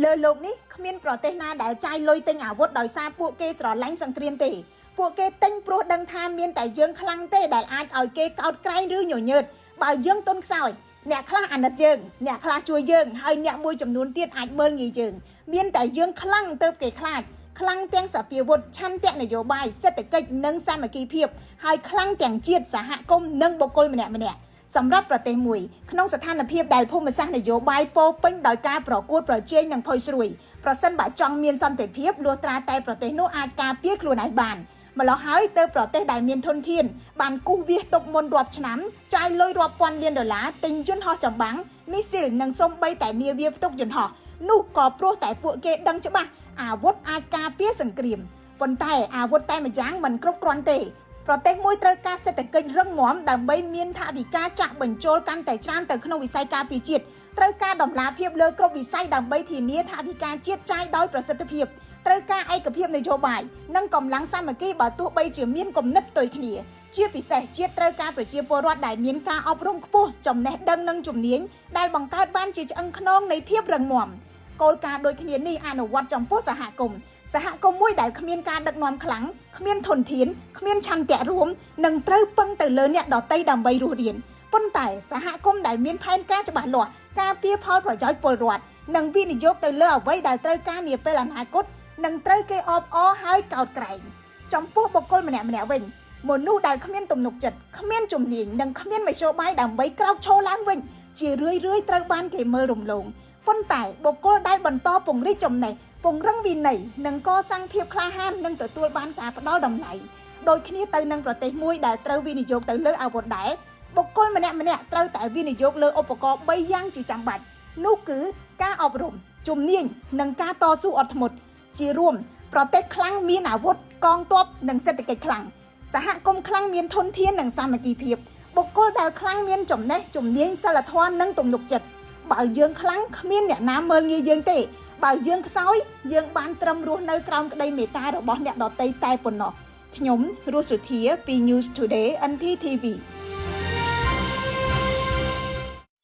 លើលោកនេះគ្មានប្រទេសណាដែលចាយលុយទិញអាវុធដោយសារពួកគេស្រឡាញ់សង្គ្រាមទេពួកគេទិញព្រោះដឹងថាមានតែយើងខ្លាំងទេដែលអាចឲ្យគេកោតក្រែងឬញញើតបើយើងទន់ខ្សោយអ្នកខ្លះអាណិតយើងអ្នកខ្លះជួយយើងហើយអ្នកមួយចំនួនទៀតអាចមើលងាយយើងមានតែយើងខ្លាំងទៅគេខ្លាចខ្លាំងទាំងសភាវុធឆន្ទៈនយោបាយសេដ្ឋកិច្ចនិងសាមគ្គីភាពហើយខ្លាំងទាំងជាតិសហគមន៍និងបុគ្គលម្នាក់ៗសម្រាប់ប្រទេសមួយក្នុងស្ថានភាពដែលភូមិសាស្ត្រនយោបាយពោពេញដោយការប្រកួតប្រជែងនិងផុយស្រួយប្រសិនបើចង់មានសន្តិភាពលុះត្រាតែប្រទេសនោះអាចការពារខ្លួនឯងបានម្ល៉េះហើយទៅប្រទេសដែលមានធនធានបានគូសវាសទុកមុនរាប់ឆ្នាំចាយលុយរាប់ពាន់លានដុល្លារទិញយន្តហោះចម្បាំងមីស៊ីលនិងសូម្បីតែនាវាផ្ទុកយន្តហោះនោះក៏ព្រោះតែពួកគេដឹងច្បាស់អាវុធអាចការពារសង្គ្រាមប៉ុន្តែអាវុធតែម្យ៉ាងមិនគ្រប់គ្រាន់ទេប្រទេសមួយត្រូវការសេដ្ឋកិច្ចរឹងមាំដើម្បីមានថវិកាចាក់បញ្ចូលកាន់តែច្រើនទៅក្នុងវិស័យការពារជាតិត្រូវការដំណាភិបលើគ្រប់វិស័យដើម្បីធានាថវិកាជាតិចាយដោយប្រសិទ្ធភាពត្រូវការឯកភាពនយោបាយនិងកម្លាំងសាមគ្គីបើទោះបីជាមានគំនិតផ្ទុយគ្នាជាពិសេសជាតិត្រូវការប្រជាពលរដ្ឋដែលមានការអប់រំខ្ពស់ចំណេះដឹងនិងជំនាញដែលបង្កើតបានជាឆ្អឹងខ្នងនៃភាពរឹងមាំគោលការណ៍ដូចគ្នានេះអនុវត្តចំពោះសហគមន៍មួយដែលគ្មានការដឹកនាំខ្លាំងគ្មានធនធានគ្មានឆន្ទៈរួមនិងត្រូវពឹងទៅលើអ្នកដទៃដើម្បីរស់រានប៉ុន្តែសហគមន៍ដែលមានផែនការច្បាស់លាស់ការពារផលប្រយោជន៍ពលរដ្ឋនិងវិនិយោគទៅលើអ្វីដែលត្រូវការនាពេលអនាគតនឹងត្រូវគេអបអរហើយកោតក្រែងចំពោះបុគ្គលម្នាក់ៗវិញមនុស្សដែលគ្មានទំនុកចិត្តគ្មានជំនាញនិងគ្មានមធ្យោបាយដើម្បីក្រោកឈរឡើងវិញជារឿយៗត្រូវបានគេមើលរំលងប៉ុន្តែបុគ្គលដែលបន្តពង្រីកចំណេះពង្រឹងវិន័យនិងកសាងភាពក្លាហាននិងទទួលបានការផ្ដល់តម្លៃដូចគ្នាទៅនឹងប្រទេសមួយដែលត្រូវវិនិយោគទៅលើអាវុធដែរបុគ្គលម្នាក់ៗត្រូវតែវិនិយោគលើឧបករណ៍3យ៉ាងជាចាំបាច់នោះគឺការអប់រំជំនាញនិងការតស៊ូអត់ធ្មត់ជារួមប្រទេសខ្លាំងមានអាវុធកងទ័ពនិងសេដ្ឋកិច្ចខ្លាំងសហគមន៍ខ្លាំងមានធនធាននិងសាមគ្គីភាពបុគ្គលដែលខ្លាំងមានចំណេះជំនាញសិលធម៌និងទំនុកចិត្តបើយើងខ្លាំងគ្មានអ្នកណាមើលងាយយើងទេបើយើងខ្សោយយើងបានត្រឹមរស់នៅក្រោមក្តីមេត្តារបស់អ្នកដទៃតែប៉ុណ្ណោះខ្ញុំរស់សុធាពី News Today NPTV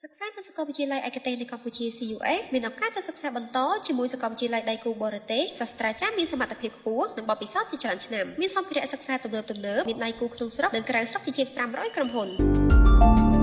សិក្សានៅសាកលវិទ្យាល័យឯកទេសនៅកម្ពុជា CUS មានឱកាសទៅសិក្សាបន្តជាមួយសាកលវិទ្យាល័យដៃគូបរទេសសាស្ត្រាចារ្យមានសមត្ថភាពខ្ពស់និងបទពិសោធន៍ជាច្រើនឆ្នាំមានសម្ភារៈសិក្សាទំនើបមានដៃគូក្នុងស្រុកនិងក្រៅស្រុកជាជាង500ក្រុមហ៊ុន